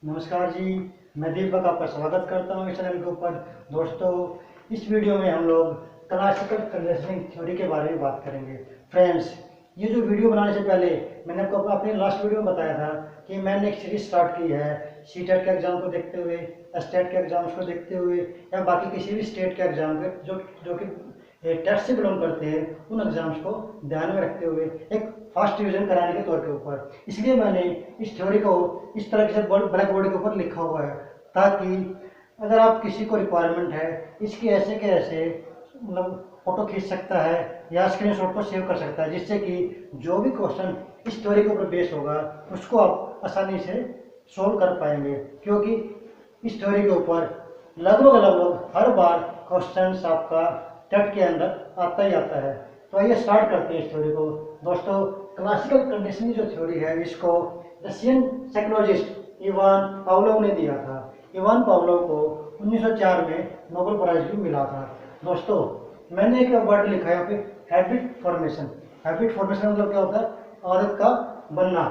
नमस्कार जी। मैं दीपक आपका स्वागत करता हूँ इस चैनल के ऊपर। दोस्तों, इस वीडियो में हम लोग क्लासिकल कंडीशनिंग थ्योरी के बारे में बात करेंगे। फ्रेंड्स, ये जो वीडियो बनाने से पहले मैंने आपको अपने लास्ट वीडियो में बताया था कि मैंने एक सीरीज स्टार्ट की है सीटेट के एग्जाम को देखते हुए, स्टेट के एग्जाम्स को देखते हुए, या बाकी किसी भी स्टेट के एग्जाम के जो कि टेस्ट से बिलोंग करते हैं, उन एग्जाम्स को ध्यान में रखते हुए एक फास्ट रिविजन कराने के तौर के ऊपर इसलिए मैंने इस थ्योरी को इस तरह से ब्लैक बोर्ड के ऊपर लिखा हुआ है, ताकि अगर आप किसी को रिक्वायरमेंट है इसके ऐसे के ऐसे मतलब फोटो खींच सकता है या स्क्रीनशॉट को सेव कर सकता है, जिससे कि जो भी क्वेश्चन इस थ्योरी के ऊपर बेस होगा उसको आप आसानी से सोल्व कर पाएंगे। क्योंकि इस थ्योरी के ऊपर लगभग हर बार क्वेश्चन आपका टेट के अंदर आता ही आता है। तो आइए स्टार्ट करते हैं इस थ्योरी को। दोस्तों, क्लासिकल कंडीशनिंग जो थ्योरी है इसको रशियन साइकोलॉजिस्ट इवान पावलोव ने दिया था। इवान पावलोव को 1904 में नोबेल प्राइज भी मिला था। दोस्तों, मैंने एक वर्ड लिखा है यहाँ पे, हैबिट फॉर्मेशन। हैबिट फॉर्मेशन मतलब क्या होता है? आदत का बनना।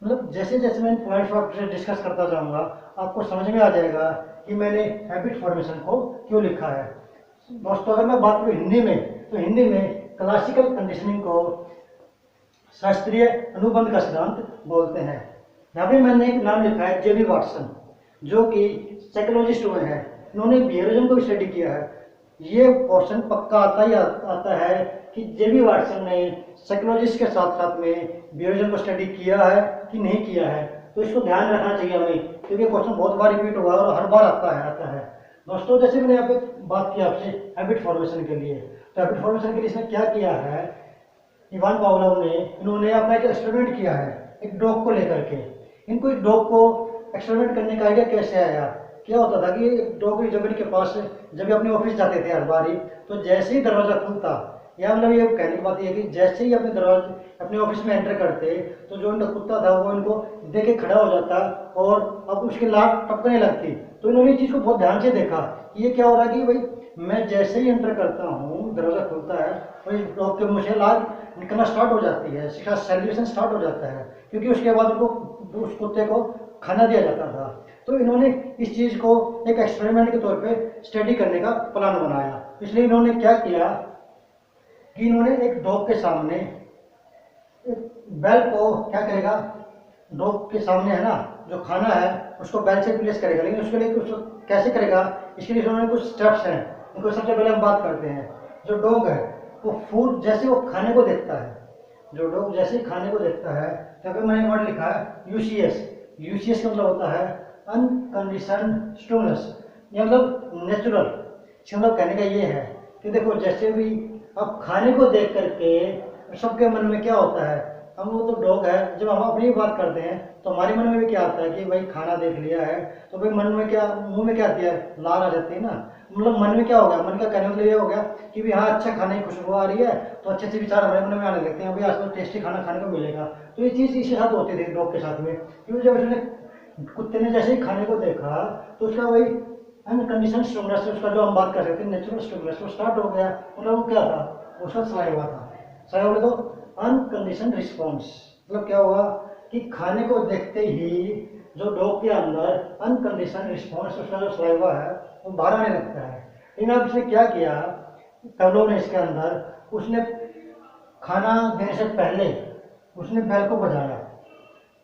मतलब जैसे जैसे मैं पॉइंट्स आपसे डिस्कस करता जाऊंगा आपको समझ में आ जाएगा कि मैंने हैबिट फॉर्मेशन को क्यों लिखा है। दोस्तों, अगर मैं बात करूँ हिंदी में, तो हिंदी में क्लासिकल कंडीशनिंग को शास्त्रीय अनुबंध का सिद्धांत बोलते हैं। यहाँ पे मैंने एक नाम लिखा है जेबी वाटसन, जो कि साइकोलॉजिस्ट हुए हैं। इन्होंने बिहेवियरिज्म को भी स्टडी किया है। ये क्वेश्चन पक्का आता है कि जेबी वाटसन ने साइकोलॉजिस्ट के साथ साथ में बिहेवियरिज्म को स्टडी किया है कि नहीं किया है। तो इसको ध्यान रखना चाहिए हमें, क्योंकि क्वेश्चन बहुत बार रिपीट हुआ है और हर बार आता है। दोस्तों, जैसे मैंने यहाँ पे बात की आपसे हैबिट फॉर्मेशन के लिए, तो हैबिट फॉर्मेशन के लिए इसने क्या किया है, इवान पावलोव ने इन्होंने अपना एक एक्सपेरिमेंट किया है एक डॉग को लेकर के। इनको इस डॉग को एक्सपेरिमेंट करने का आइडिया कैसे आया? क्या होता था कि एक डॉग जब इनके पास जब अपने ऑफिस जाते थे हर बारी, तो जैसे ही दरवाजा खुलता, या मतलब ये कहने की बात ये है कि जैसे ही अपने ऑफिस में एंटर करते, तो जो इनका कुत्ता था वो इनको देख के खड़ा हो जाता और अब उसकी लात टपकने लगती। तो इन्होंने इस चीज़ को बहुत ध्यान से देखा कि ये क्या हो रहा है कि भाई मैं जैसे ही एंटर करता हूँ, दरवाजा खुलता है, वही डॉग के मुँह से लात निकलना स्टार्ट हो जाती है, इसका सेल्यूशन स्टार्ट हो जाता है, क्योंकि उसके बाद उनको उस कुत्ते को खाना दिया जाता था। तो इन्होंने इस चीज़ को एक एक्सपेरिमेंट के तौर पे स्टडी करने का प्लान बनाया। इसलिए इन्होंने क्या किया कि इन्होंने एक डॉग के सामने बेल को क्या करेगा, डॉग के सामने है ना जो खाना है उसको बेल से प्लेस करेगा, लेकिन उसके लिए कुछ कैसे करेगा, इसके लिए उन्होंने कुछ स्टेप्स हैं। उनको सबसे पहले हम बात करते हैं। जो डॉग है वो फूड जैसे वो खाने को देखता है, जो डॉग जैसे ही खाने को देखता है, तो फिर मैंने वर्ड लिखा है यूसीएस। यूसीएस का मतलब होता है अनकंडीशनड स्टिमुलस, ये मतलब नेचुरल। इसका मतलब कहने का ये है कि देखो, जैसे भी अब खाने को देख करके सबके मन में क्या होता है, हम वो तो डॉग है, जब हम अपनी बात करते हैं तो हमारे मन में भी क्या आता है कि भाई खाना देख लिया है, तो भाई मन में क्या, मुंह में क्या आती है, लार आ जाती है ना। मतलब मन में क्या हो गया, मन का कहने मतलब ये हो गया कि भी हाँ अच्छा खाने की खुशबू आ रही है, तो अच्छे से विचार हमारे मन में आने लगते हैं, भाई आज तो टेस्टी खाना खाने को मिलेगा। तो ये चीज़ इसके साथ होती थी डॉग के साथ में, क्योंकि जब उसने कुत्ते ने जैसे ही खाने को देखा तो उसका वही अनकंडीशनल स्टिमुलस, उसका जो हम बात कर रहे थे नेचुरल स्टिमुलस, वो स्टार्ट हो गया। मतलब वो क्या था, उसका सलाइवा था। सलाइवा तो अनकंडीशन रिस्पॉन्स, मतलब क्या हुआ कि खाने को देखते ही जो डॉग के अंदर अनकंडीशन रिस्पॉन्स, उसका जो सलाइवा है वो बाहर आने लगता है। लेकिन अब उसने क्या किया, पावलोव ने इसके अंदर उसने खाना देने से पहले उसने बेल को बजाया।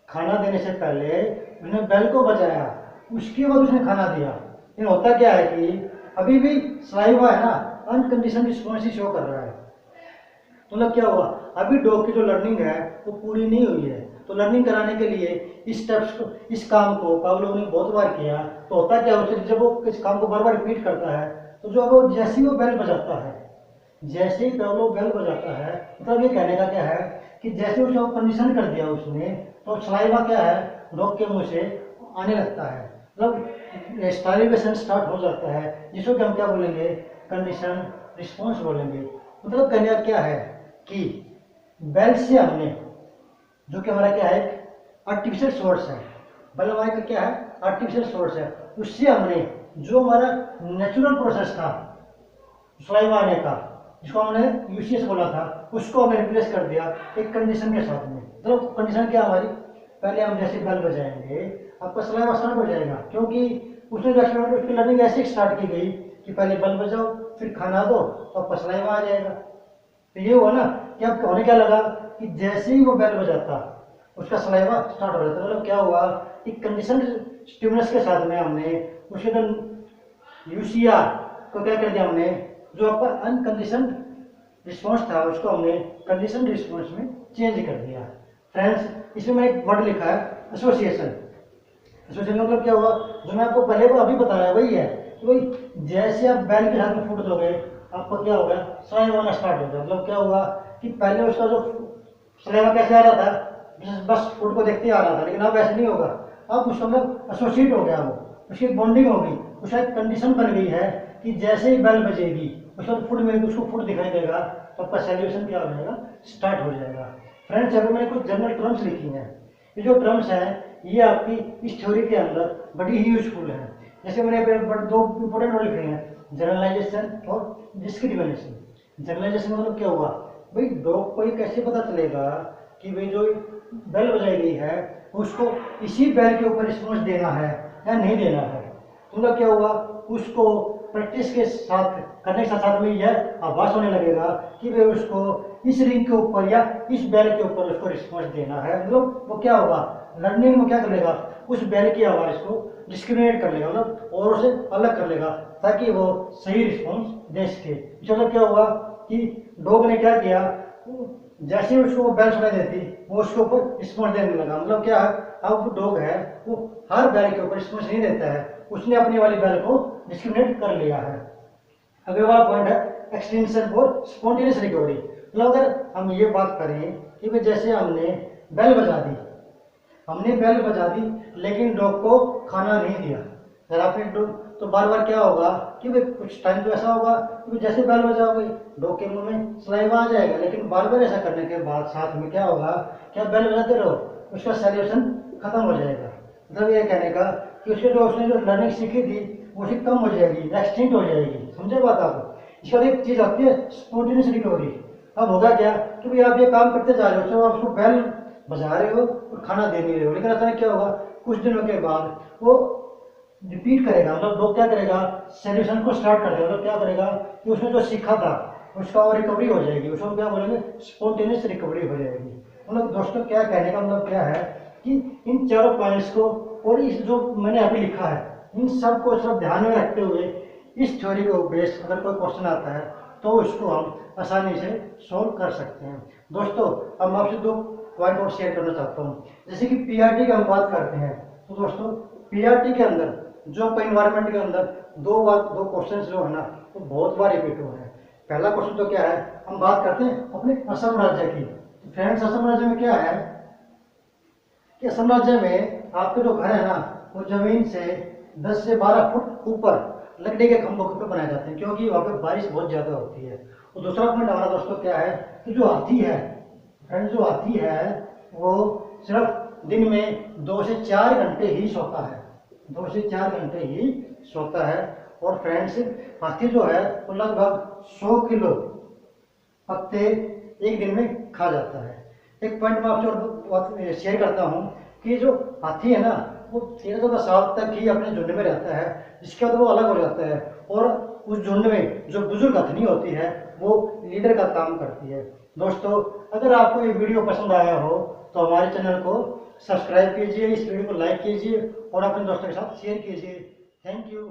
खाना देने से पहले उसने बेल को बजाया, उसके बाद उसने खाना दिया। लेकिन होता क्या है कि अभी भी सलाइवा है ना अनकंडीशन रिस्पॉन्स ही शो कर रहा है। तो मतलब क्या हुआ, अभी डॉग की जो लर्निंग है वो पूरी नहीं हुई है। तो लर्निंग कराने के लिए इस स्टेप्स को, इस काम को पावलोव ने बहुत बार किया। तो होता क्या है, जब वो इस काम को बार बार रिपीट करता है, तो जो वो जैसे ही वो बेल बजाता है, जैसे ही पावलोव बेल बजाता है, मतलब ये कहने का क्या है कि जैसे उसको कंडीशन कर दिया उसने, तो सलाइवा क्या है डॉग के मुंह से आने लगता है, मतलब स्टाइलिवेशन स्टार्ट हो जाता है, जिसको कि हम क्या बोलेंगे, कंडीशन रिस्पॉन्स बोलेंगे। मतलब कहने का क्या है कि बेल से हमने, जो कि हमारा क्या है आर्टिफिशियल सोर्स है, बेल हमारा क्या है आर्टिफिशियल सोर्स है, उससे हमने जो हमारा नेचुरल प्रोसेस था सलाइवा आने का, जिसको हमने यूसीएस बोला था, उसको हमने रिप्लेस कर दिया एक कंडीशन के साथ में। मतलब कंडीशन क्या हमारी, पहले हम जैसे बेल बजाएंगे आपका सलाइवा स्टार्ट हो जाएगा, क्योंकि उसने जो एक्सपेरिमेंट उसकी लर्निंग ऐसे स्टार्ट की गई कि पहले बेल बजाओ फिर खाना दो तो आपका सलाइवा आ जाएगा। तो ये हुआ ना कि अब होने क्या लगा कि जैसे ही वो बेल बजाता उसका सलाइवा स्टार्ट हो जाता। मतलब क्या हुआ कि कंडीशन स्टिमुलस के साथ में हमने उसके अंदर यूसीआर को क्या कर दिया, हमने जो आपका अनकंडीशन रिस्पॉन्स था उसको हमने कंडीशन रिस्पॉन्स में चेंज कर दिया। फ्रेंड्स, इसमें मैंने एक वर्ड लिखा है एसोसिएशन। एसोसिएशन मतलब क्या हुआ, जो मैं आपको पहले को अभी बताया वही है कि भाई जैसे आप बैल के हाथ में फूट दोगे आपको क्या होगा, सलाइवा आना स्टार्ट हो गया। मतलब क्या हुआ कि पहले उसका जो सलाइवा कैसे आ रहा था, बस फूड को देखते आ रहा था, लेकिन अब ऐसे नहीं होगा। अब उसका मतलब एसोसिएट हो गया, वो उसकी बॉन्डिंग होगी, उसका एक कंडीशन बन गई है कि जैसे ही बेल बजेगी उसको फूड में उसको फूड दिखाई देगा तो आपका सेल्यूशन क्या हो जाएगा, स्टार्ट हो जाएगा। फ्रेंड्स, अगर मैंने कुछ जनरल टर्म्स लिखी हैं, ये जो टर्म्स हैं ये आपकी इस थ्योरी के अंदर बड़ी ही यूजफुल है। जैसे मैंने दो इंपॉर्टेंट वर्ड लिखे हैं, जनरलाइजेशन और डिस्क्रिमिनेशन। जनरलाइजेशन मतलब क्या हुआ, भाई डॉग को ये कैसे पता चलेगा कि भाई जो बेल बजाई गई है उसको इसी बेल के ऊपर रिस्पॉन्स देना है या नहीं देना है। मतलब क्या हुआ, उसको प्रैक्टिस के साथ करने के साथ साथ में यह आभास होने लगेगा कि भाई उसको इस रिंग के ऊपर या इस बेल के ऊपर उसको रिस्पॉन्स देना है। मतलब वो क्या होगा, लर्निंग में क्या कर लेगा, उस बेल की आवाज़ को डिस्क्रिमिनेट कर लेगा, मतलब और उसे अलग कर लेगा ताकि वो सही रिस्पॉन्स दे सके। चलो क्या हुआ कि डॉग ने क्या किया, जैसे ही उसको बेल सुनाई देती वो उसके ऊपर रिस्पॉन्स देने लगा। मतलब क्या है, अब डॉग है वो हर बेल के ऊपर रिस्पॉन्स नहीं देता है, उसने अपनी वाली बेल को डिस्क्रिमिनेट कर लिया है। अगला वाला पॉइंट है एक्सटेंशन फॉर स्पॉन्टेनियस रिकवरी। मतलब अगर हम ये बात करें कि जैसे हमने बेल बजा दी लेकिन डॉग को खाना नहीं दिया, अगर आपने तो बार बार क्या होगा कि भाई कुछ टाइम तो ऐसा होगा कि जैसे बेल बजाओगे डॉग के मुंह में सलाइवा आ जाएगा, लेकिन बार बार ऐसा करने के बाद साथ में क्या होगा, क्या बेल बजाते रहो उसका सैल्यूशन खत्म हो जाएगा। मतलब ये कहने का कि उसने जो लर्निंग सीखी थी वो उसकी कम हो जाएगी, एक्सटिंक्ट हो जाएगी। समझे बात आप? इसके बाद एक चीज़ आती है स्पॉन्टेनियस रिकवरी। अब होगा क्या कि भाई आप ये काम करते जा रहे हो, चलो आप उसको बेल बजा रहे हो और खाना दे नहीं रहे हो, लेकिन अचानक क्या होगा कुछ दिनों के बाद वो रिपीट करेगा। मतलब लोग क्या करेगा, सॉल्यूशन को स्टार्ट कर देगा। मतलब क्या करेगा कि उसने जो सीखा था उसका और रिकवरी हो जाएगी, उसको क्या बोलेंगे, स्पॉन्टेनियस रिकवरी हो जाएगी। मतलब दोस्तों क्या कहने का मतलब क्या है कि इन चारों पॉइंट्स को और इस जो मैंने अभी लिखा है इन सब को सिर्फ ध्यान में रखते हुए इस थ्योरी को बेस अगर कोई क्वेश्चन आता है तो उसको हम आसानी से सॉल्व कर सकते हैं। दोस्तों, अब मैं आपसे दो पॉइंट और शेयर करना चाहता हूँ। जैसे कि पीआरटी की हम बात करते हैं तो दोस्तों पीआरटी के अंदर जो इन्वायरमेंट के अंदर दो क्वेश्चन जो है ना वो बहुत बार रिपीट हुए हैं। पहला क्वेश्चन तो क्या है, हम बात करते हैं अपने असम राज्य की। फ्रेंड्स, असम राज्य में क्या है कि असम राज्य में आपके जो घर है ना वो जमीन से 10 से 12 फुट ऊपर लकड़ी के खंभों पर बनाए जाते हैं, क्योंकि वहाँ पे बारिश बहुत ज़्यादा होती है। और दूसरा पॉइंट हमारा दोस्तों क्या है कि जो हाथी है, फ्रेंड्स जो हाथी है वो सिर्फ दिन में 2 से 4 घंटे ही सोता है, 2 से 4 घंटे ही सोता है। और फ्रेंड्स हाथी जो है वो लगभग 100 किलो पत्ते एक दिन में खा जाता है। एक पॉइंट मैं आपसे और शेयर करता हूँ कि जो हाथी है ना वो 13-14 साल तक ही अपने झुंड में रहता है, जिसके बाद वो अलग हो जाता है और उस झुंड में जो बुजुर्ग हथनी होती है वो लीडर का काम करती है। दोस्तों, अगर आपको ये वीडियो पसंद आया हो तो हमारे चैनल को सब्सक्राइब कीजिए, इस वीडियो को लाइक कीजिए और अपने दोस्तों के साथ शेयर कीजिए। Thank you.